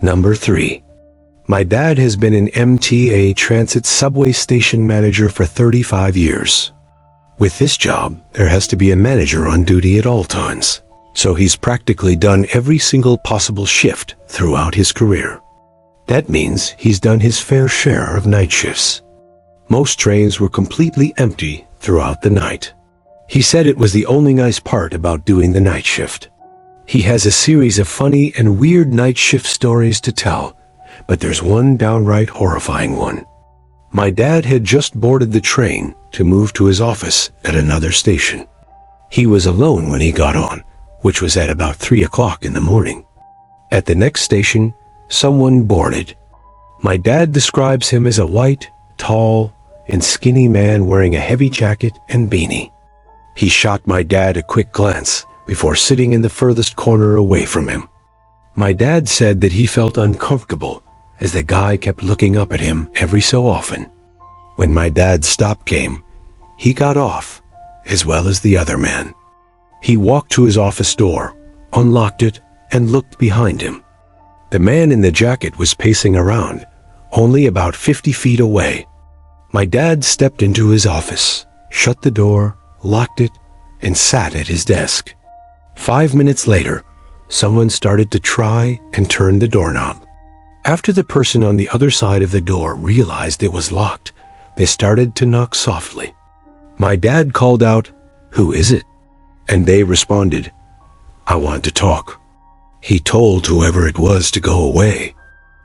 Number 3. My dad has been an MTA transit subway station manager for 35 years. With this job, there has to be a manager on duty at all times, so he's practically done every single possible shift throughout his career. That means he's done his fair share of night shifts. Most trains were completely empty throughout the night. He said it was the only nice part about doing the night shift. He has a series of funny and weird night shift stories to tell, but there's one downright horrifying one. My dad had just boarded the train to move to his office at another station. He was alone when he got on, which was at about 3 o'clock in the morning. At the next station, someone boarded. My dad describes him as a white, tall, and skinny man wearing a heavy jacket and beanie. He shot my dad a quick glance before sitting in the furthest corner away from him. My dad said that he felt uncomfortable as the guy kept looking up at him every so often. When my dad's stop came, he got off, as well as the other man. He walked to his office door, unlocked it, and looked behind him. The man in the jacket was pacing around, only about 50 feet away. My dad stepped into his office, shut the door, locked it, and sat at his desk. 5 minutes later, someone started to try and turn the doorknob. After the person on the other side of the door realized it was locked, they started to knock softly. My dad called out, "Who is it?" And they responded, "I want to talk." He told whoever it was to go away.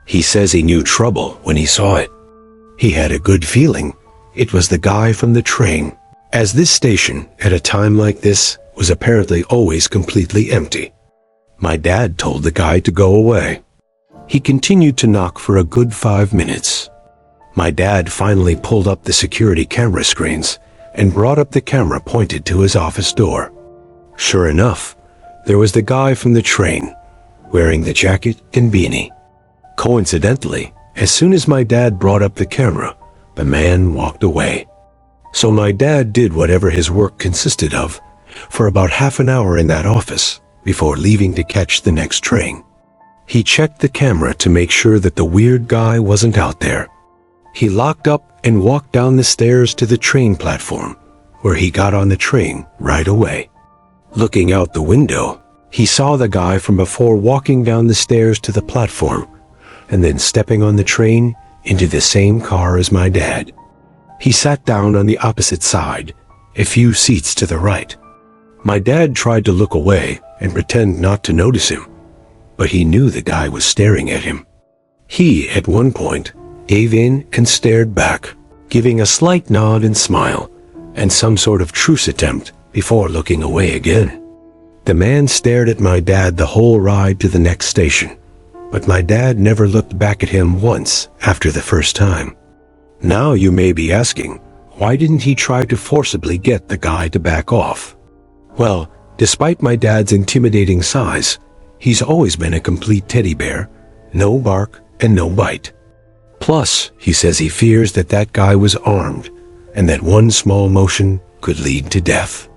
He says he knew trouble when he saw it. He had a good feeling it was the guy from the train, as this station, at a time like this, was apparently always completely empty. My dad told the guy to go away. He continued to knock for a good 5 minutes. My dad finally pulled up the security camera screens and brought up the camera pointed to his office door. Sure enough, there was the guy from the train, wearing the jacket and beanie. Coincidentally, as soon as my dad brought up the camera, the man walked away. So my dad did whatever his work consisted of for about half an hour in that office before leaving to catch the next train. He checked the camera to make sure that the weird guy wasn't out there. He locked up and walked down the stairs to the train platform, where he got on the train right away. Looking out the window, he saw the guy from before walking down the stairs to the platform and then stepping on the train into the same car as my dad. He sat down on the opposite side, a few seats to the right. My dad tried to look away and pretend not to notice him, but he knew the guy was staring at him. He, at one point, gave in and stared back, giving a slight nod and smile, and some sort of truce attempt before looking away again. The man stared at my dad the whole ride to the next station, but my dad never looked back at him once after the first time. Now you may be asking, why didn't he try to forcibly get the guy to back off? Well, despite my dad's intimidating size, he's always been a complete teddy bear, no bark and no bite. Plus, he says he fears that that guy was armed and that one small motion could lead to death.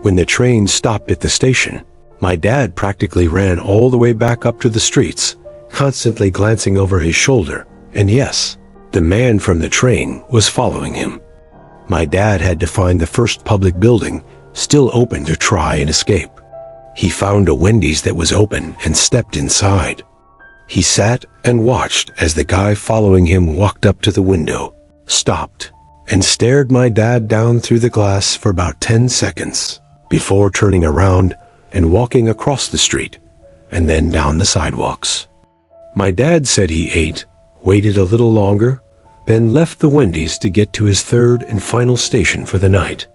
When the train stopped at the station, my dad practically ran all the way back up to the streets, constantly glancing over his shoulder, and yes, the man from the train was following him. My dad had to find the first public building still open to try and escape. He found a Wendy's that was open and stepped inside. He sat and watched as the guy following him walked up to the window, stopped, and stared my dad down through the glass for about 10 seconds before turning around and walking across the street and then down the sidewalks. My dad said he ate, waited a little longer, then left the Wendy's to get to his third and final station for the night.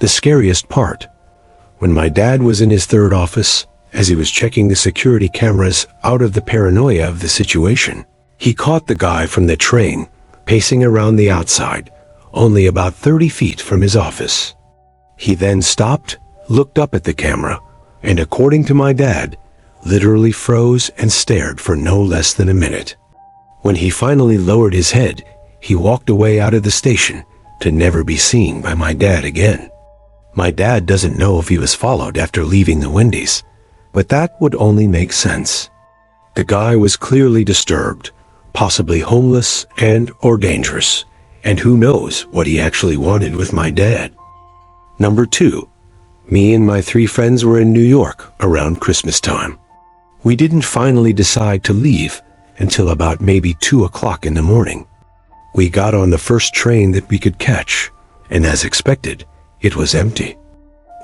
The scariest part, when my dad was in his third office, as he was checking the security cameras out of the paranoia of the situation, he caught the guy from the train pacing around the outside, only about 30 feet from his office. He then stopped, looked up at the camera, and according to my dad, literally froze and stared for no less than a minute. When he finally lowered his head, he walked away out of the station to never be seen by my dad again. My dad doesn't know if he was followed after leaving the Wendy's, but that would only make sense. The guy was clearly disturbed, possibly homeless and/or dangerous, and who knows what he actually wanted with my dad. Number 2. Me and my 3 friends were in New York around Christmas time. We didn't finally decide to leave until about maybe 2 o'clock in the morning. We got on the first train that we could catch, and as expected, it was empty.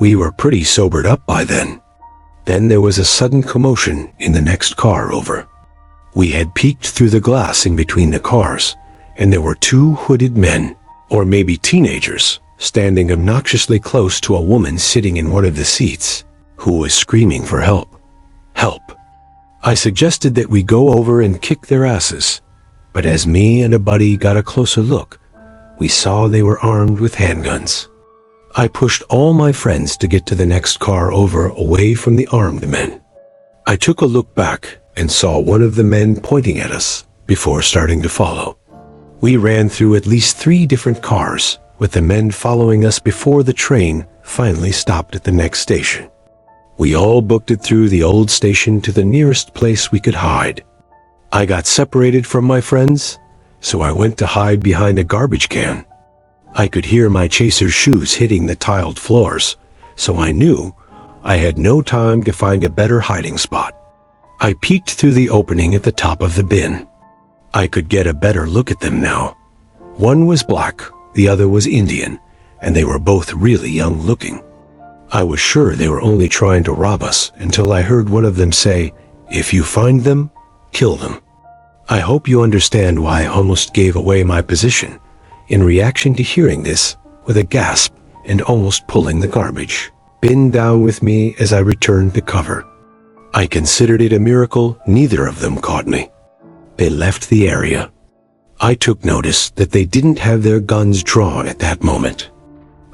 We were pretty sobered up by then. Then there was a sudden commotion in the next car over. We had peeked through the glass in between the cars, and there were 2 hooded men, or maybe teenagers, standing obnoxiously close to a woman sitting in one of the seats, who was screaming for help. Help. I suggested that we go over and kick their asses, but as me and a buddy got a closer look, we saw they were armed with handguns. I pushed all my friends to get to the next car over away from the armed men. I took a look back and saw one of the men pointing at us before starting to follow. We ran through at least 3 different cars, with the men following us before the train finally stopped at the next station. We all booked it through the old station to the nearest place we could hide. I got separated from my friends, so I went to hide behind a garbage can. I could hear my chaser's shoes hitting the tiled floors, so I knew I had no time to find a better hiding spot. I peeked through the opening at the top of the bin. I could get a better look at them now. One was black, the other was Indian, and they were both really young looking. I was sure they were only trying to rob us until I heard one of them say, "If you find them, kill them." I hope you understand why I almost gave away my position in reaction to hearing this, with a gasp and almost pulling the garbage bin down with me as I returned to cover. I considered it a miracle neither of them caught me. They left the area. I took notice that they didn't have their guns drawn at that moment.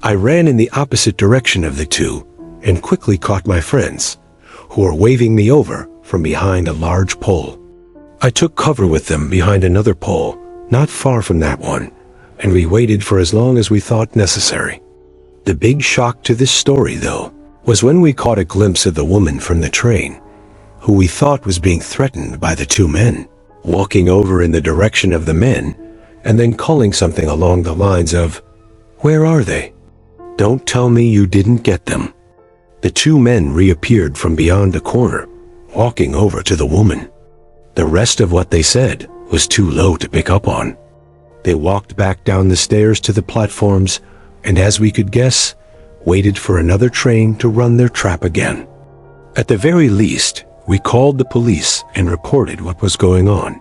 I ran in the opposite direction of the 2 and quickly caught my friends, who were waving me over from behind a large pole. I took cover with them behind another pole, not far from that one, and we waited for as long as we thought necessary. The big shock to this story, though, was when we caught a glimpse of the woman from the train, who we thought was being threatened by the 2 men, walking over in the direction of the men, and then calling something along the lines of, "Where are they? Don't tell me you didn't get them." The 2 men reappeared from beyond a corner, walking over to the woman. The rest of what they said was too low to pick up on. They walked back down the stairs to the platforms, and as we could guess, waited for another train to run their trap again. At the very least, we called the police and reported what was going on,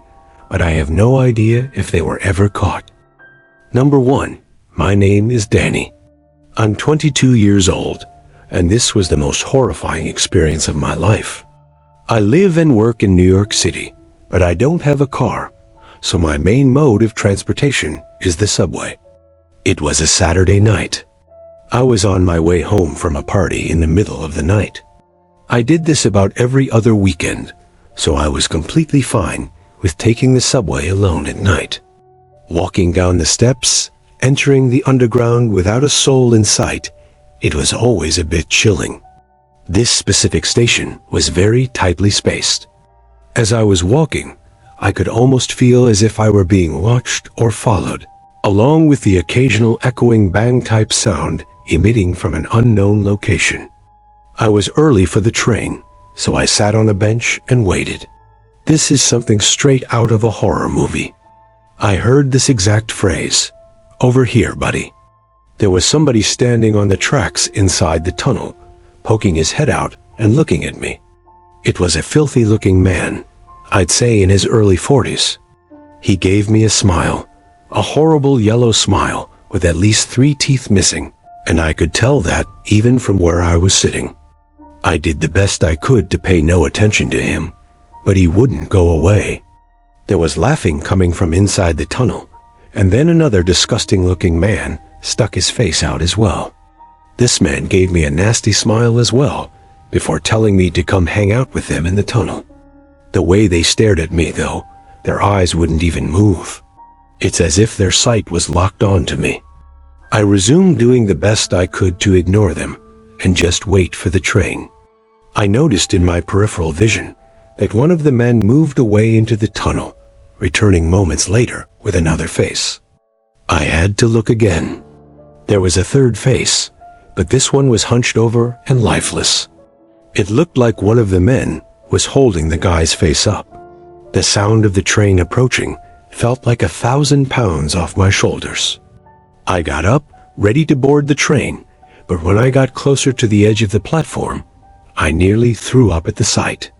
but I have no idea if they were ever caught. Number 1, my name is Danny. I'm 22 years old, and this was the most horrifying experience of my life. I live and work in New York City, but I don't have a car, so my main mode of transportation is the subway. It was a Saturday night. I was on my way home from a party in the middle of the night. I did this about every other weekend, so I was completely fine with taking the subway alone at night. Walking down the steps, entering the underground without a soul in sight, it was always a bit chilling. This specific station was very tightly spaced. As I was walking, I could almost feel as if I were being watched or followed, along with the occasional echoing bang-type sound emitting from an unknown location. I was early for the train, so I sat on a bench and waited. This is something straight out of a horror movie. I heard this exact phrase, "Over here, buddy." There was somebody standing on the tracks inside the tunnel, poking his head out and looking at me. It was a filthy-looking man, I'd say in his early 40s. He gave me a smile, a horrible yellow smile with at least 3 teeth missing, and I could tell that even from where I was sitting. I did the best I could to pay no attention to him, but he wouldn't go away. There was laughing coming from inside the tunnel, and then another disgusting-looking man stuck his face out as well. This man gave me a nasty smile as well, before telling me to come hang out with them in the tunnel. The way they stared at me, though, their eyes wouldn't even move. It's as if their sight was locked onto me. I resumed doing the best I could to ignore them and just wait for the train. I noticed in my peripheral vision that one of the men moved away into the tunnel, returning moments later with another face. I had to look again. There was a third face, but this one was hunched over and lifeless. It looked like one of the men was holding the guy's face up. The sound of the train approaching felt like 1,000 pounds off my shoulders. I got up, ready to board the train, but when I got closer to the edge of the platform, I nearly threw up at the sight.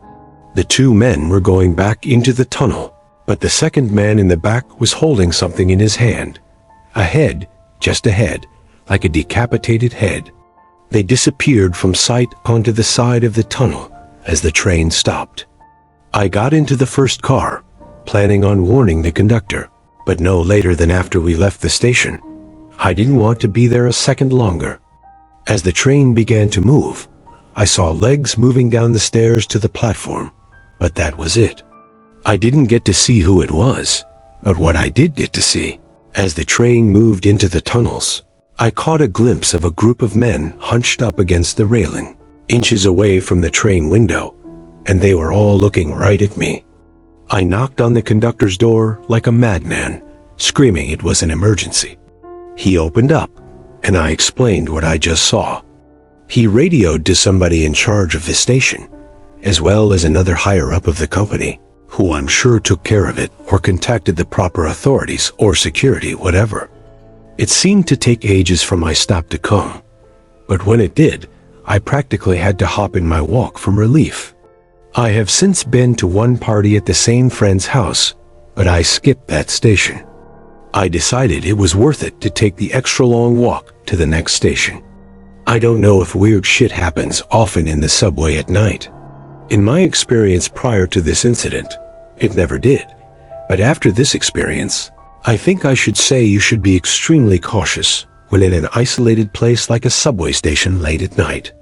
The two men were going back into the tunnel, but the second man in the back was holding something in his hand. A head, just a head, like a decapitated head. They disappeared from sight onto the side of the tunnel as the train stopped. I got into the first car, planning on warning the conductor, but no later than after we left the station. I didn't want to be there a second longer. As the train began to move, I saw legs moving down the stairs to the platform, but that was it. I didn't get to see who it was, but what I did get to see, as the train moved into the tunnels, I caught a glimpse of a group of men hunched up against the railing, inches away from the train window, and they were all looking right at me. I knocked on the conductor's door like a madman, screaming it was an emergency. He opened up, and I explained what I just saw. He radioed to somebody in charge of the station, as well as another higher-up of the company, who I'm sure took care of it or contacted the proper authorities or security, whatever. It seemed to take ages for my stop to come, but when it did, I practically had to hop in my walk from relief. I have since been to one party at the same friend's house, but I skipped that station. I decided it was worth it to take the extra long walk to the next station. I don't know if weird shit happens often in the subway at night. In my experience prior to this incident, it never did. But after this experience, I think I should say you should be extremely cautious when in an isolated place like a subway station late at night.